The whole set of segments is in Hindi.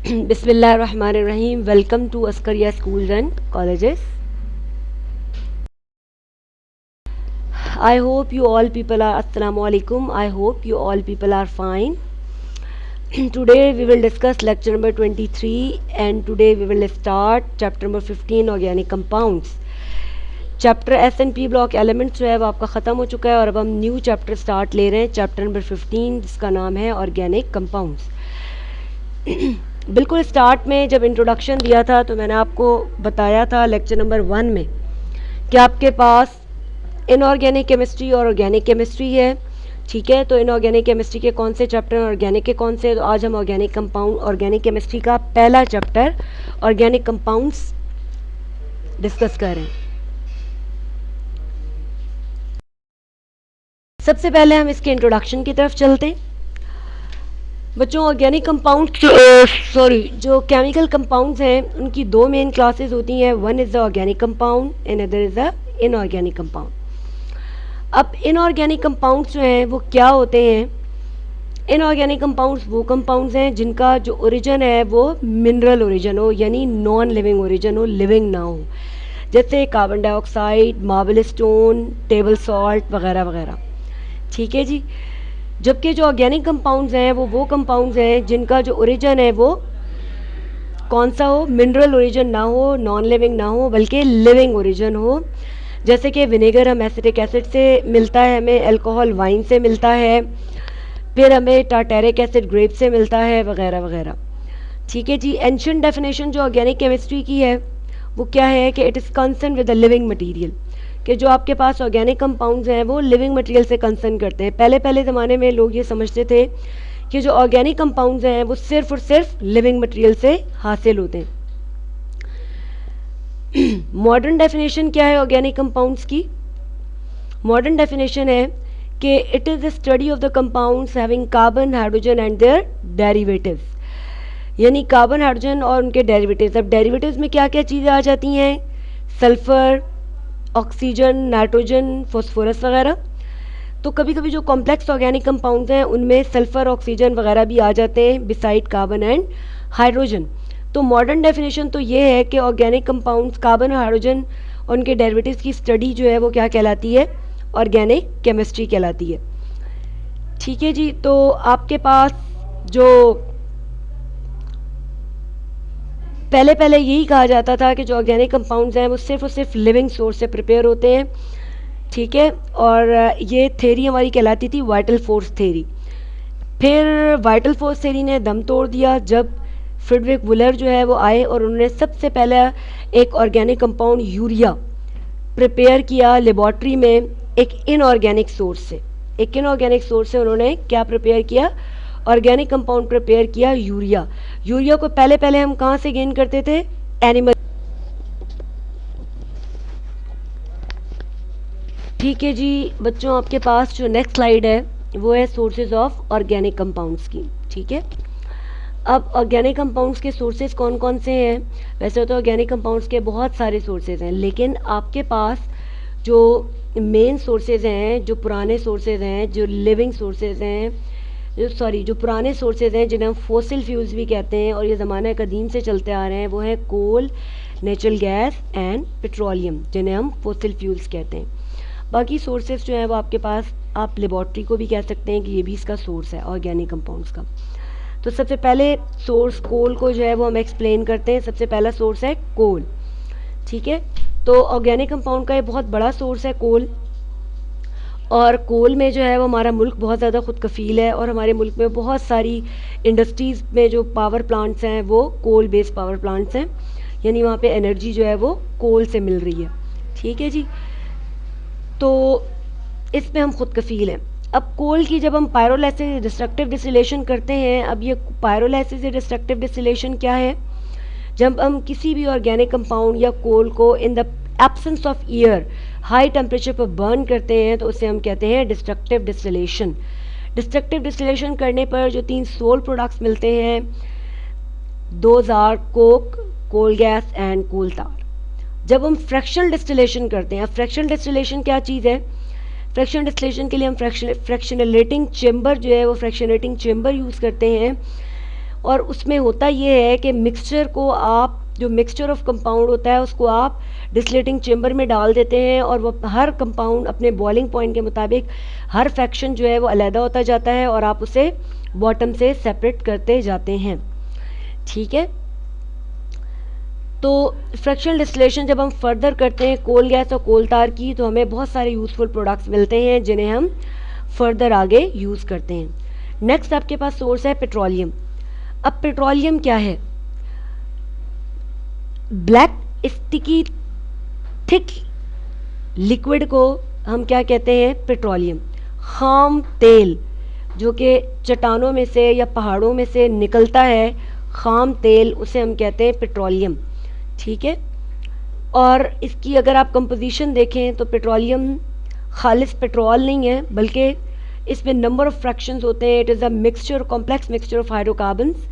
Bismillahirrahmanirrahim. Welcome to Askaria Schools and Colleges. I hope you all people are Assalamu alaikum. I hope you all people are fine. Today we will discuss lecture number 23 and today we will start chapter number 15 organic compounds. Chapter S&P block elements जो है वो आपका ख़त्म हो चुका है और अब हम न्यू चैप्टर स्टार्ट ले रहे हैं, चैप्टर नंबर 15 जिसका नाम है ऑर्गेनिक कंपाउंड्स। बिल्कुल स्टार्ट में जब इंट्रोडक्शन दिया था तो मैंने आपको बताया था लेक्चर नंबर 1 में कि आपके पास इनऑर्गेनिक केमिस्ट्री और ऑर्गेनिक केमिस्ट्री है, ठीक है। तो इनऑर्गेनिक केमिस्ट्री के कौन से चैप्टर हैं, ऑर्गेनिक के कौन से, तो आज हम ऑर्गेनिक कंपाउंड ऑर्गेनिक केमिस्ट्री का पहला चैप्टर ऑर्गेनिक कंपाउंड्स डिस्कस कर रहे हैं। सबसे पहले हम इसके इंट्रोडक्शन की तरफ चलते हैं। बच्चों, ऑर्गेनिक कंपाउंड जो केमिकल कंपाउंड्स हैं उनकी दो मेन क्लासेस होती हैं। One is the organic compound and other is the inorganic compound. अब इनऑर्गेनिक कंपाउंड्स जो हैं वो क्या होते हैं? इनऑर्गेनिक कंपाउंड्स वो कंपाउंड्स हैं जिनका जो ओरिजिन है वो मिनरल ओरिजिन हो, यानी नॉन लिविंग ओरिजिन हो, लिविंग ना हो, जैसे carbon dioxide, marble stone, table salt वगैरह वगैरह, ठीक है जी। जबकि जो ऑर्गेनिक कंपाउंड्स हैं वो कंपाउंड्स हैं जिनका जो ओरिजिन है वो कौन सा हो, मिनरल ओरिजिन ना हो, नॉन लिविंग ना हो, बल्कि लिविंग ओरिजिन हो। जैसे कि विनेगर हम एसिटिक एसिड से मिलता है, हमें अल्कोहल वाइन से मिलता है, फिर हमें टार्टेरिक एसिड ग्रेप से मिलता है वगैरह वगैरह, ठीक है जी। एंशिएंट डेफिनेशन जो ऑर्गेनिक केमिस्ट्री की है वो क्या है कि it is concern with the living material, कि जो आपके पास ऑर्गेनिक कंपाउंड्स हैं वो लिविंग मटेरियल से कंसर्न करते हैं। पहले ज़माने में लोग ये समझते थे कि जो ऑर्गेनिक कंपाउंड्स हैं वो सिर्फ और सिर्फ लिविंग मटेरियल से हासिल होते हैं। मॉडर्न डेफिनेशन क्या है ऑर्गेनिक कंपाउंड्स की? मॉडर्न डेफिनेशन है कि it is the study of the compounds having carbon, hydrogen and their derivatives, यानी कार्बन, हाइड्रोजन और उनके डेरिवेटिव्स। अब डेरिवेटिव्स में क्या क्या चीज़ें आ जाती हैं? सल्फ़र, ऑक्सीजन, नाइट्रोजन, फॉस्फोरस वगैरह। तो कभी कभी जो कॉम्प्लेक्स ऑर्गेनिक कंपाउंड्स हैं उनमें सल्फ़र, ऑक्सीजन वगैरह भी आ जाते हैं बिसाइड कार्बन एंड हाइड्रोजन। तो मॉडर्न डेफिनेशन तो ये है कि ऑर्गेनिक कंपाउंड्स, कार्बन और हाइड्रोजन और उनके डेरिवेटिव्स की स्टडी जो है वो क्या कहलाती है? ऑर्गेनिक केमिस्ट्री कहलाती है, ठीक है जी। तो आपके पास जो पहले यही कहा जाता था कि जो ऑर्गेनिक कंपाउंड्स हैं वो सिर्फ और सिर्फ लिविंग सोर्स से प्रिपेयर होते हैं, ठीक है। और ये थेरी हमारी कहलाती थी वाइटल फोर्स थेरी। फिर वाइटल फोर्स थेरी ने दम तोड़ दिया जब फ्रेडरिक वुलर जो है वो आए और उन्होंने सबसे पहले एक ऑर्गेनिक कंपाउंड यूरिया प्रिपेयर किया लेबॉर्ट्री में एक इनऑर्गेनिक सोर्स से। एक इनऑर्गेनिक सोर्स से उन्होंने क्या प्रिपेयर किया? ऑर्गेनिक कंपाउंड प्रिपेयर किया, यूरिया। यूरिया को पहले हम कहाँ से गेन करते थे? एनिमल, ठीक है जी। बच्चों, आपके पास जो नेक्स्ट स्लाइड है वो है सोर्सेज ऑफ ऑर्गेनिक कंपाउंड्स की, ठीक है। अब ऑर्गेनिक कंपाउंड्स के सोर्सेज कौन कौन से हैं? वैसे तो ऑर्गेनिक कंपाउंड्स के बहुत सारे सोर्सेज हैं, लेकिन आपके पास जो मेन सोर्सेज हैं, जो पुराने सोर्सेज हैं, जो लिविंग सोर्सेज हैं, जो पुराने सोर्सेज हैं जिन्हें हम फॉसिल फ्यूल्स भी कहते हैं और ये ज़माना कदीम से चलते आ रहे हैं, वो है कोल, नेचुरल गैस एंड पेट्रोलियम, जिन्हें हम फॉसिल फ्यूल्स कहते हैं। बाकी सोर्सेज जो हैं वो आपके पास, आप लेबॉर्ट्री को भी कह सकते हैं कि ये भी इसका सोर्स है ऑर्गेनिक कंपाउंड्स का। तो सबसे पहले सोर्स कोल को जो है वो हम एक्सप्लेन करते हैं। सबसे पहला सोर्स है कोल, ठीक है। तो ऑर्गेनिक कंपाउंड का ये बहुत बड़ा सोर्स है कोल, और कोल में जो है वो हमारा मुल्क बहुत ज़्यादा खुद कफ़ील है और हमारे मुल्क में बहुत सारी इंडस्ट्रीज़ में जो पावर प्लांट्स हैं वो कोल बेस्ड पावर प्लांट्स हैं, यानी वहाँ पे एनर्जी जो है वो कोल से मिल रही है, ठीक है जी। तो इसमें हम खुद कफ़ील हैं। अब कोल की जब हम पायरोलाइसिस डिस्ट्रक्टिव डिस्टिलेशन करते हैं, अब ये पायरोलाइसिस डिस्ट्रक्टिव डिस्टिलेशन क्या है? जब हम किसी भी ऑर्गेनिक कंपाउंड या कोल को in the absence of air high temperature पर बर्न करते हैं तो उसे हम कहते हैं डिस्ट्रक्टिव डिस्टिलेशन। डिस्ट्रक्टिव डिस्टिलेशन करने पर जो 3 सोल प्रोडक्ट्स मिलते हैं, those are coke, coal gas and coal tar. जब हम फ्रैक्शनल डिस्टिलेशन करते हैं, फ्रैक्शनल डिस्टिलेशन क्या चीज़ है? फ्रैक्शनल डिस्टिलेशन के लिए हम फ्रैक्शनरेटिंग चेम्बर जो है वो फ्रैक्शनरेटिंग चेम्बर यूज़ करते हैं। और उसमें होता ये है कि मिक्सचर को आप, जो मिक्सचर ऑफ कंपाउंड होता है उसको आप डिस्टिलेटिंग चेम्बर में डाल देते हैं और वो हर कंपाउंड अपने बॉइलिंग पॉइंट के मुताबिक हर फ्रैक्शन जो है वो अलहदा होता जाता है और आप उसे बॉटम से सेपरेट करते जाते हैं। ठीक है, तो फ्रैक्शनल डिस्टिलेशन जब हम फर्दर करते हैं कोल गैस और कोल तार की, तो हमें बहुत सारे यूज़फुल प्रोडक्ट्स मिलते हैं जिन्हें हम फर्दर आगे यूज़ करते हैं। नेक्स्ट आपके पास सोर्स है पेट्रोलियम। अब पेट्रोलियम क्या है? ब्लैक स्टिकी थिक लिक्विड को हम क्या कहते हैं? पेट्रोलियम। खाम तेल जो कि चट्टानों में से या पहाड़ों में से निकलता है, खाम तेल, उसे हम कहते हैं पेट्रोलियम। ठीक है, और इसकी अगर आप कंपोजिशन देखें तो पेट्रोलियम खालिस पेट्रोल नहीं है, बल्कि इसमें नंबर ऑफ़ फ्रैक्शंस होते हैं। It is a mixture, complex mixture of hydrocarbons.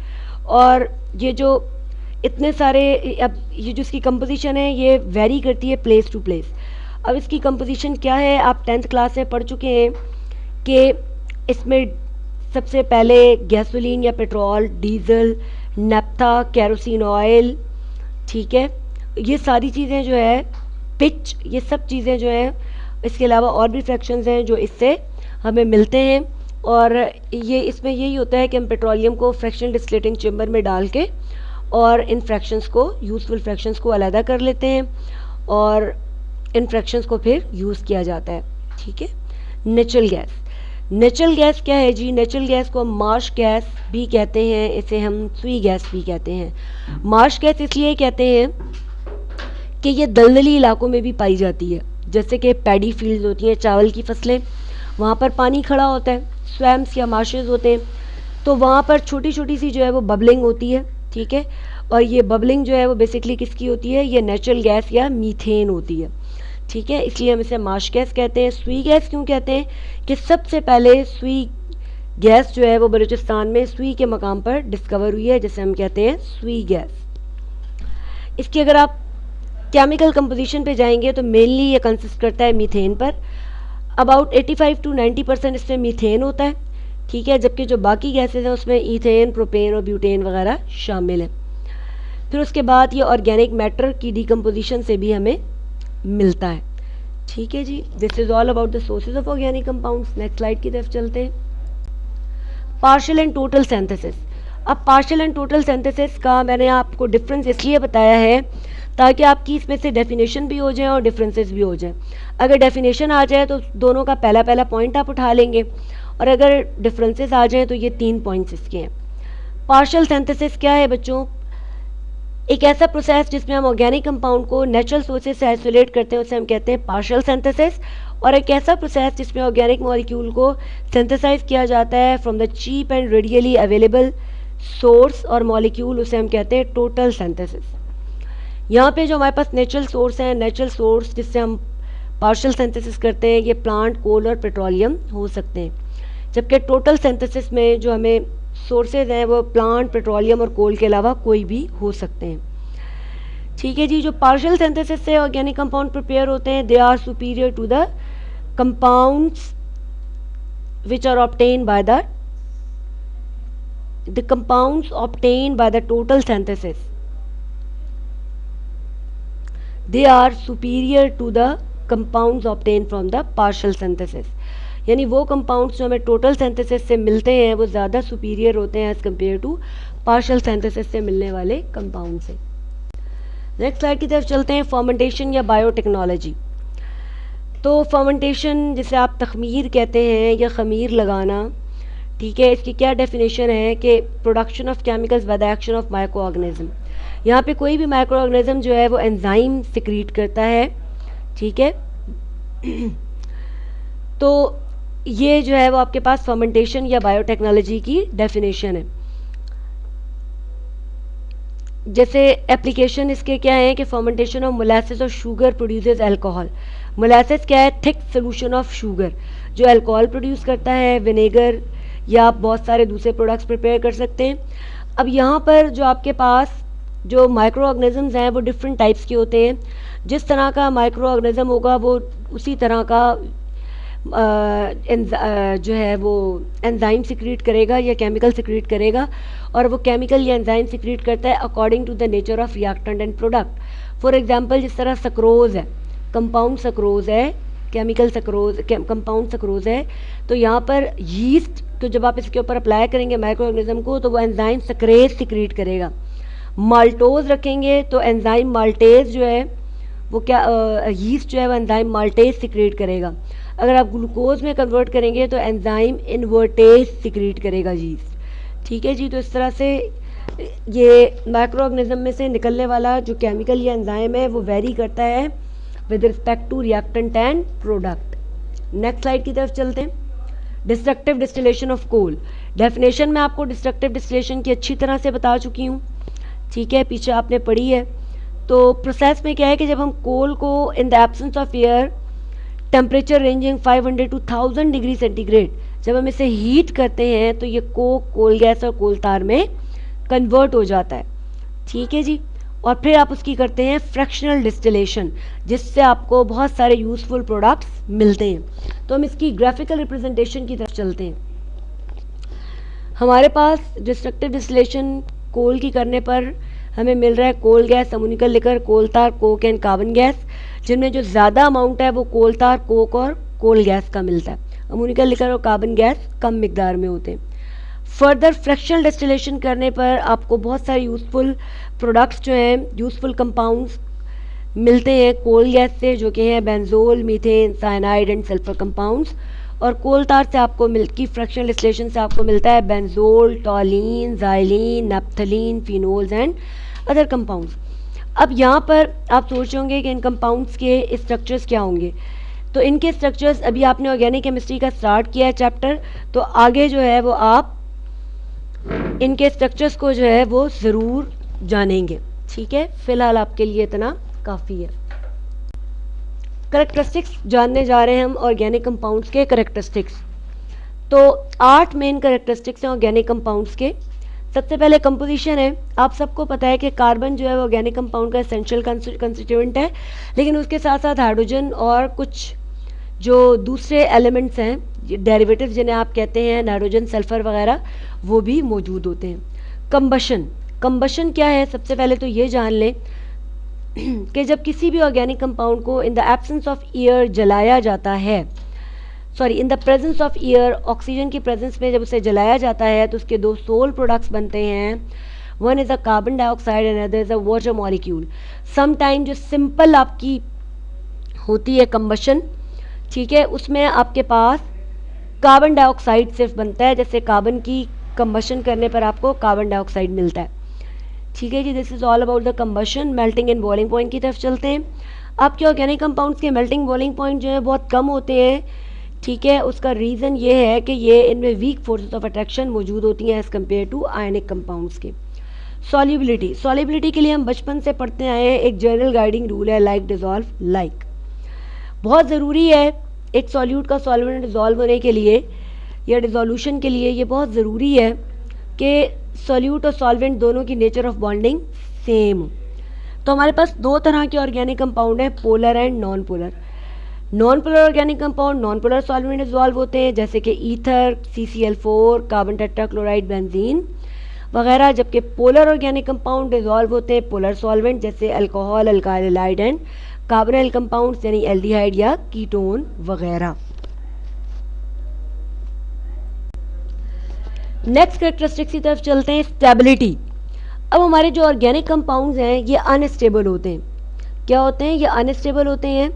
और ये जो इतने सारे, अब ये जो इसकी कंपोजिशन है ये वेरी करती है प्लेस टू प्लेस। अब इसकी कंपोजिशन क्या है, आप 10th क्लास में पढ़ चुके हैं कि इसमें सबसे पहले गैसोलीन या पेट्रोल, डीजल, नैप्था, केरोसिन ऑयल, ठीक है, ये सारी चीज़ें जो है, पिच, ये सब चीज़ें जो हैं, इसके अलावा और भी फ्रैक्शंस हैं जो इससे हमें मिलते हैं। और ये इसमें यही होता है कि हम पेट्रोलियम को फ्रैक्शनल डिस्टिलेटिंग चेम्बर में डाल के और इन फ्रैक्शंस को, यूज़फुल फ्रैक्शंस को अलहदा कर लेते हैं और इन फ्रैक्शंस को फिर यूज़ किया जाता है। ठीक है, नेचुरल गैस। नेचुरल गैस क्या है जी? नेचुरल गैस को हम मार्श गैस भी कहते हैं, इसे हम सुई गैस भी कहते हैं। मार्श गैस इसलिए कहते हैं कि ये दलदली इलाकों में भी पाई जाती है, जैसे कि पैडी फील्ड्स होती हैं, चावल की फसलें, वहाँ पर पानी खड़ा होता है, स्वैम्स या मार्शेस होते हैं, तो वहाँ पर छोटी छोटी सी जो है वो बबलिंग होती है। ठीक है, और ये बबलिंग जो है वो बेसिकली किसकी होती है? ये नेचुरल गैस या मीथेन होती है। ठीक है, इसलिए हम इसे मार्श गैस कहते हैं। सुई गैस क्यों कहते हैं? कि सबसे पहले सुई गैस जो है वो बलूचिस्तान में सुई के मकाम पर डिस्कवर हुई है, जिसे हम कहते हैं सुई गैस। इसकी अगर आप केमिकल कंपोजिशन पे जाएंगे तो मेनली ये कंसिस्ट करता है मीथेन पर। अबाउट 85 to 90% इसमें मीथेन होता है। ठीक है, जबकि जो बाकी गैसेज हैं उसमें ईथेन, प्रोपेन और ब्यूटेन वगैरह शामिल हैं। फिर उसके बाद ये ऑर्गेनिक मैटर की डिकम्पोजिशन से भी हमें मिलता है। ठीक है जी, this is all about the sources of organic compounds. Next slide की तरफ चलते हैं। Partial and total synthesis. अब पार्शियल एंड टोटल सिंथेसिस का मैंने आपको डिफरेंस इसलिए बताया है ताकि आपकी इसमें से डेफिनेशन भी हो जाए और डिफरेंसेस भी हो जाए। अगर डेफिनेशन आ जाए तो दोनों का पहला पहला पॉइंट आप उठा लेंगे, और अगर डिफरेंसेस आ जाएँ तो ये 3 पॉइंट्स इसके हैं। पार्शियल सिंथेसिस क्या है बच्चों? एक ऐसा प्रोसेस जिसमें हम ऑर्गेनिक कंपाउंड को नेचुरल सोर्सेज से आइसोलेट करते हैं, उसे हम कहते हैं पार्शियल सिंथेसिस। और एक ऐसा प्रोसेस जिसमें ऑर्गेनिक मॉलिक्यूल को सिंथेसाइज किया जाता है from the cheap and readily available source और मॉलिक्यूल, उसे हम कहते हैं टोटल सिंथेसिस। यहाँ पे जो हमारे पास नेचुरल सोर्स हैं, नेचुरल सोर्स जिससे हम पार्शियल सिंथेसिस करते हैं, ये प्लांट, कोल और पेट्रोलियम हो सकते हैं। जबकि टोटल सिंथेसिस में जो हमें सोर्सेज हैं वो प्लांट, पेट्रोलियम और कोल के अलावा कोई भी हो सकते हैं। ठीक है जी, जो पार्शियल सिंथेसिस से ऑर्गेनिक कंपाउंड प्रिपेयर होते हैं, they are superior to the compounds which are obtain by the compounds obtain by the total synthesis, they are superior to the compounds obtain from the partial synthesis. यानी वो कंपाउंड्स जो हमें टोटल सिंथेसिस से मिलते हैं वो ज़्यादा सुपीरियर होते हैं as compare to partial synthesis से मिलने वाले कंपाउंड से। नेक्स्ट स्लाइड की तरफ चलते हैं। फर्मेंटेशन या बायोटेक्नोलॉजी। तो फर्मेंटेशन जिसे आप तखमीर कहते हैं या खमीर लगाना, ठीक है, इसकी क्या डेफिनेशन है कि production of chemicals by the action of micro organism. यहाँ पे कोई भी माइक्रो ऑर्गेनिज्म जो है वो एंजाइम सिक्रीट करता है। ठीक है, तो ये जो है वो आपके पास फर्मेंटेशन या बायोटेक्नोलॉजी की डेफिनेशन है। जैसे एप्लीकेशन इसके क्या है कि फर्मेंटेशन ऑफ मोलासेस और शुगर प्रोड्यूसेस अल्कोहल। मोलासेस क्या है? थिक सोल्यूशन ऑफ शुगर जो अल्कोहल प्रोड्यूस करता है। विनेगर या आप बहुत सारे दूसरे प्रोडक्ट्स प्रिपेयर कर सकते हैं। अब यहाँ पर जो आपके पास जो माइक्रो ऑर्गेनिजम्स हैं वो डिफरेंट टाइप्स के होते हैं। जिस तरह का माइक्रो ऑर्गेनिज्म होगा वो उसी तरह का जो है वो एंजाइम सिक्रीट करेगा या केमिकल सिक्रीट करेगा, और वो केमिकल या एंजाइम सिक्रीट करता है according to the nature of reactant and product. For example जिस तरह सक्रोज है, कंपाउंड सक्रोज है, केमिकल सक्रोज, कंपाउंड सक्रोज है, तो यहाँ पर यीस्ट, तो जब आप इसके ऊपर अप्लाई करेंगे माइक्रो ऑर्गेनिज्म को तो वो एंजाइम सक्रेज सिक्रीट करेगा। माल्टोज रखेंगे तो एंजाइम माल्टेज जो है वो क्या, यीस्ट जो है वो एंजाइम माल्टेज सिक्रीट करेगा। अगर आप ग्लूकोज में कन्वर्ट करेंगे तो एंजाइम इन्वर्टेज सिक्रीट करेगा यीस्ट। ठीक है जी, तो इस तरह से ये माइक्रो ऑर्गेनिज्म में से निकलने वाला जो केमिकल या एंजाइम है वो वेरी करता है with respect to reactant and product. Next slide की तरफ चलते हैं। Destructive distillation of coal. Definition में आपको डिस्ट्रक्टिव डिस्टिलेशन की अच्छी तरह से बता चुकी हूँ, ठीक है, पीछे आपने पढ़ी है। तो प्रोसेस में क्या है कि जब हम कोल को in the absence of air, temperature ranging 500 to 1000 degree centigrade, जब हम इसे हीट करते हैं तो ये कोक कोल गैस और कोल तार में कन्वर्ट हो जाता है। ठीक है जी, और फिर आप उसकी करते हैं फ्रैक्शनल डिस्टिलेशन, जिससे आपको बहुत सारे यूज़फुल प्रोडक्ट्स मिलते हैं। तो हम इसकी ग्राफिकल रिप्रेजेंटेशन की तरफ चलते हैं। हमारे पास डिस्ट्रक्टिव डिस्टिलेशन कोल की करने पर हमें मिल रहा है कोल गैस, अमोनिकल लिकर, कोल तार, कोक एंड कार्बन गैस, जिनमें जो ज़्यादा अमाउंट है वो कोल तार, कोक और कोल गैस का मिलता है। अमोनिकल लिकर और कार्बन गैस कम मिकदार में होते हैं। फर्दर फ्रैक्शनल डिस्टिलेशन करने पर आपको बहुत सारे यूज़फुल प्रोडक्ट्स जो हैं, यूज़फुल कंपाउंड्स मिलते हैं कोल गैस से, जो कि हैं benzoyl, methane, cyanide and sulphur compounds. और कोल तार से आपको की फ्रैक्शनल डिस्टिलेशन से आपको मिलता है benzol, toluene, xylene, naphthalene, phenols and other compounds. अब यहाँ पर आप सोच होंगे कि इन कंपाउंड्स के स्ट्रक्चर्स क्या होंगे। तो इनके स्ट्रक्चर्स, अभी आपने ऑर्गेनिक केमिस्ट्री का स्टार्ट किया है चैप्टर, तो आगे जो है वो आप इनके स्ट्रक्चर्स को जो है वो ज़रूर जानेंगे। ठीक है, फिलहाल आपके लिए इतना काफ़ी है। करेक्टरिस्टिक्स जानने जा रहे हैं हम ऑर्गेनिक कंपाउंड्स के करेक्टरिस्टिक्स। तो 8 मेन करेक्टरिस्टिक्स हैं ऑर्गेनिक कंपाउंड्स के। सबसे पहले कंपोजिशन है। आप सबको पता है कि कार्बन जो है वो ऑर्गेनिक कंपाउंड का एसेंशियल कंस्टिट्यूएंट है, लेकिन उसके साथ साथ हाइड्रोजन और कुछ जो दूसरे एलिमेंट्स हैं, डेरिवेटिव जिन्हें आप कहते हैं नाइट्रोजन, सल्फर वगैरह, वो भी मौजूद होते हैं। कंबशन क्या है, सबसे पहले तो ये जान लें कि जब किसी भी ऑर्गेनिक कंपाउंड को in the absence of air जलाया जाता है, in the presence of air, oxygen की प्रेजेंस में जब उसे जलाया जाता है तो उसके 2 सोल प्रोडक्ट्स बनते हैं। One is a carbon dioxide and other is a water molecule. Some time जो सिंपल आपकी होती है कंबशन, ठीक है, उसमें आपके पास कार्बन डाइऑक्साइड सिर्फ बनता है, जैसे कार्बन की कंबशन करने पर आपको कार्बन डाइऑक्साइड मिलता है। ठीक है जी, this is all about the combustion. Melting and boiling point की तरफ चलते हैं। आपके ऑर्गेनिक कंपाउंड्स के मेल्टिंग बॉइलिंग पॉइंट जो है बहुत कम होते हैं। ठीक है, उसका रीज़न ये है कि ये इनमें वीक फोर्सेस ऑफ अट्रैक्शन मौजूद होती हैं as compare to ionic compounds के। सॉल्युबिलिटी के लिए हम बचपन से पढ़ते आए हैं, एक जनरल गाइडिंग रूल है, लाइक डिज़ोल्व लाइक। बहुत ज़रूरी है एक सॉल्यूट का सॉल्वेंट डिज़ोल्व होने के लिए या डिज़ोल्यूशन के लिए, ये बहुत ज़रूरी है कि सॉल्यूट और सॉल्वेंट दोनों की नेचर ऑफ बॉन्डिंग सेम हो। तो हमारे पास 2 तरह के ऑर्गेनिक कंपाउंड हैं, polar and non polar. Non polar organic compound non polar solvent dissolve होते हैं, जैसे कि ether, CCl4, carbon tetrachloride, benzene वगैरह, जबकि पोलर ऑर्गेनिक कंपाउंड डिज़ोल्व होते हैं पोलर सॉल्वेंट, जैसे alcohol, alkyl halide and carbonyl compounds, यानी एल्डिहाइड या कीटोन वगैरह। नेक्स्ट कैरेक्टरिस्टिक्स की तरफ चलते हैं, स्टेबिलिटी। अब हमारे जो ऑर्गेनिक कंपाउंड्स हैं ये अनस्टेबल होते हैं। क्या होते हैं? ये अनस्टेबल होते हैं,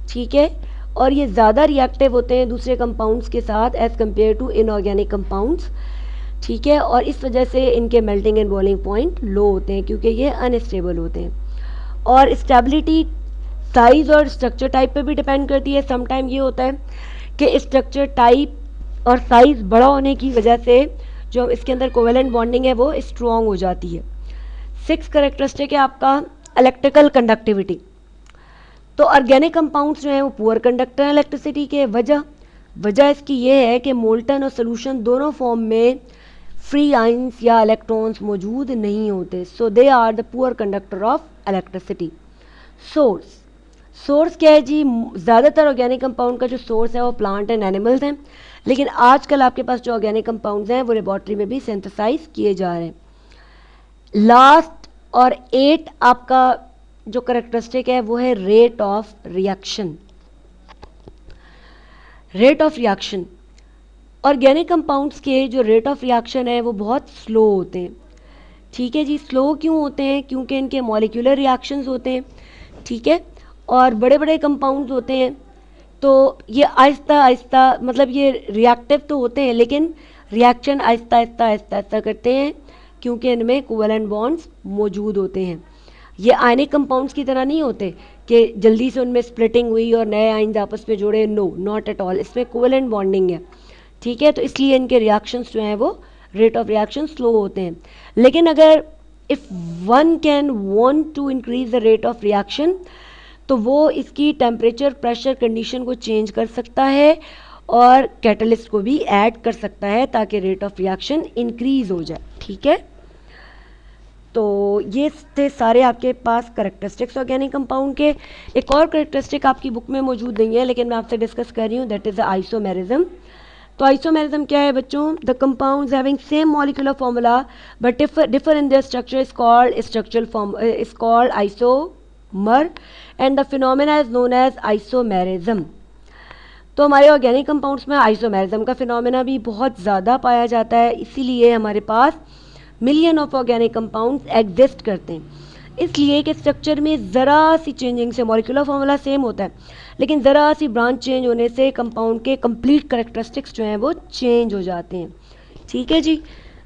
ठीक है, और ये ज़्यादा रिएक्टिव होते हैं दूसरे कंपाउंड्स के साथ as compare to inorganic compounds, ठीक है, और इस वजह से इनके melting and boiling point low होते हैं क्योंकि ये अनस्टेबल होते हैं। और स्टेबिलिटी साइज़ और स्ट्रक्चर टाइप पे भी डिपेंड करती है। समटाइम ये होता है कि स्ट्रक्चर टाइप और साइज़ बड़ा होने की वजह से जो इसके अंदर कोवेलेंट बॉन्डिंग है वो स्ट्रॉन्ग हो जाती है। 6 कैरेक्टरिस्टिक है आपका इलेक्ट्रिकल कंडक्टिविटी। तो ऑर्गेनिक कंपाउंड्स जो हैं वो पुअर कंडक्टर हैं इलेक्ट्रिसिटी के। वजह इसकी ये है कि मोल्टन और सोल्यूशन दोनों फॉर्म में फ्री आयंस या इलेक्ट्रॉन्स मौजूद नहीं होते, so they are the poor conductor of electricity. Source, source क्या है जी, ज़्यादातर ऑर्गेनिक कंपाउंड का जो सोर्स है वो प्लांट एंड एनिमल्स हैं, लेकिन आजकल आपके पास जो ऑर्गेनिक कंपाउंड्स हैं वो लेबॉर्ट्री में भी सिंथेसाइज किए जा रहे हैं। लास्ट और 8 आपका जो करेक्टरिस्टिक है वो है rate of reaction. Rate of reaction, organic compounds के जो रेट ऑफ रिएक्शन है वो बहुत स्लो होते हैं। ठीक है जी, स्लो क्यों होते हैं? क्योंकि इनके मॉलिक्यूलर रिएक्शंस होते हैं, ठीक है, और बड़े बड़े कंपाउंड्स होते हैं, तो ये आहिस्ता आहिस्ता, मतलब ये रिएक्टिव तो होते हैं लेकिन रिएक्शन आहिस्ता आहिस्ता आहिस्ता आहिस्ता करते हैं, क्योंकि इनमें कोवेलेंट बॉन्ड्स मौजूद होते हैं। ये आयनिक कंपाउंड्स की तरह नहीं होते कि जल्दी से उनमें स्प्लिटिंग हुई और नए आयन्स आपस में जुड़े, नो, नॉट एट ऑल, इसमें कोवेलेंट बॉन्डिंग है, ठीक है, तो इसलिए इनके रिएक्शंस जो हैं वो रेट ऑफ रिएक्शन स्लो होते हैं। लेकिन अगर if one can want to increase the rate of reaction, तो वो इसकी टेम्परेचर प्रेशर कंडीशन को चेंज कर सकता है और कैटलिस्ट को भी ऐड कर सकता है ताकि रेट ऑफ रिएक्शन इंक्रीज हो जाए, ठीक है। तो ये थे सारे आपके पास करेक्टरिस्टिक्स ऑर्गेनिक कंपाउंड के। एक और करेक्टरिस्टिक आपकी बुक में मौजूद नहीं है लेकिन मैं आपसे डिस्कस कर रही हूँ, दैट इज़ द आइसोमेरिज्म। तो आइसोमेरिज्म क्या है बच्चों? The compounds having same molecular formula but differ in their structure is called structural form is called isomer and the phenomena is known as isomerism. तो हमारे ऑर्गेनिक कंपाउंड्स में आइसोमेरिज्म का फिनोमेना भी बहुत ज़्यादा पाया जाता है, इसीलिए हमारे पास million of organic compounds exist करते हैं। इसलिए कि स्ट्रक्चर में ज़रा सी चेंजिंग से, मॉलिक्यूलर फार्मूला सेम होता है लेकिन ज़रा सी ब्रांच चेंज होने से कंपाउंड के कंप्लीट करेक्टरिस्टिक्स जो हैं वो चेंज हो जाते हैं, ठीक है जी।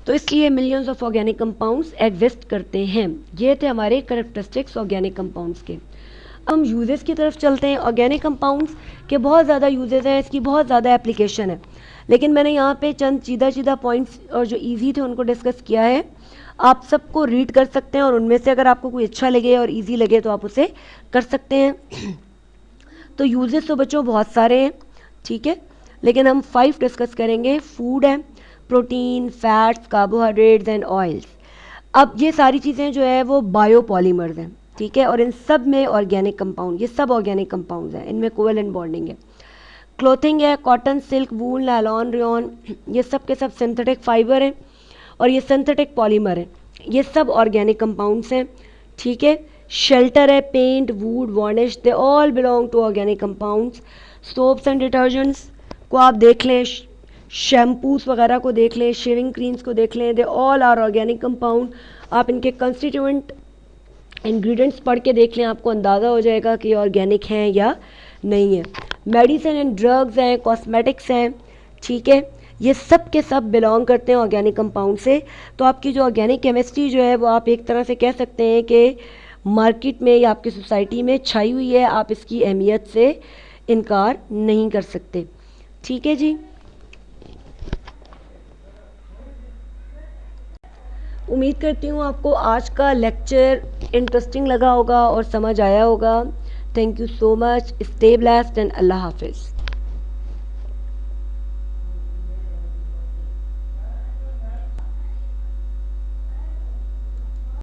तो इसलिए millions of organic compounds exist करते हैं। ये थे हमारे करेक्टरिस्टिक्स ऑर्गेनिक कंपाउंड्स के। अब हम यूजेस की तरफ चलते हैं। ऑर्गेनिक कंपाउंड्स के बहुत ज़्यादा यूजेस हैं, इसकी बहुत ज़्यादा एप्लीकेशन है, लेकिन मैंने यहाँ पे चंद सीधा पॉइंट्स और जो इजी थे उनको डिस्कस किया है। आप सबको रीड कर सकते हैं और उनमें से अगर आपको कोई अच्छा लगे और इजी लगे तो आप उसे कर सकते हैं। तो यूजेस तो बच्चों बहुत सारे हैं, ठीक है, लेकिन हम 5 डिस्कस करेंगे। फूड है, protein, fats, carbohydrates and oils. अब ये सारी चीज़ें जो है वो बायोपॉलीमर्स हैं, ठीक है, और इन सब में ऑर्गेनिक कंपाउंड, ये सब ऑर्गेनिक कंपाउंड्स हैं, इनमें कोवेलेंट बॉन्डिंग है। क्लोथिंग है, कॉटन, सिल्क, वूल, नायलॉन, रेयॉन, ये सब के सब सिंथेटिक फाइबर हैं और ये सिंथेटिक पॉलीमर है, ये सब ऑर्गेनिक कंपाउंड्स हैं, ठीक है। शेल्टर है, paint, wood, varnish, they all belong to organic compounds. Soaps and detergents को आप देख लें, शैम्पूस वगैरह को देख लें, शेविंग क्रीम्स को देख लें, they all are organic compound. आप इनके कंस्टिट्यूएंट इंग्रेडिएंट्स पढ़ के देख लें, आपको अंदाज़ा हो जाएगा कि ऑर्गेनिक हैं या नहीं है। मेडिसिन एंड ड्रग्स हैं, कॉस्मेटिक्स हैं, ठीक है, ये सब के सब बिलोंग करते हैं ऑर्गेनिक कंपाउंड से। तो आपकी जो ऑर्गेनिक केमिस्ट्री जो है वो आप एक तरह से कह सकते हैं कि मार्केट में या आपकी सोसाइटी में छाई हुई है, आप इसकी अहमियत से इनकार नहीं कर सकते, ठीक है जी। उम्मीद करती हूँ आपको आज का लेक्चर इंटरेस्टिंग लगा होगा और समझ आया होगा। Thank you so much, stay blessed and अल्लाह हाफिज़।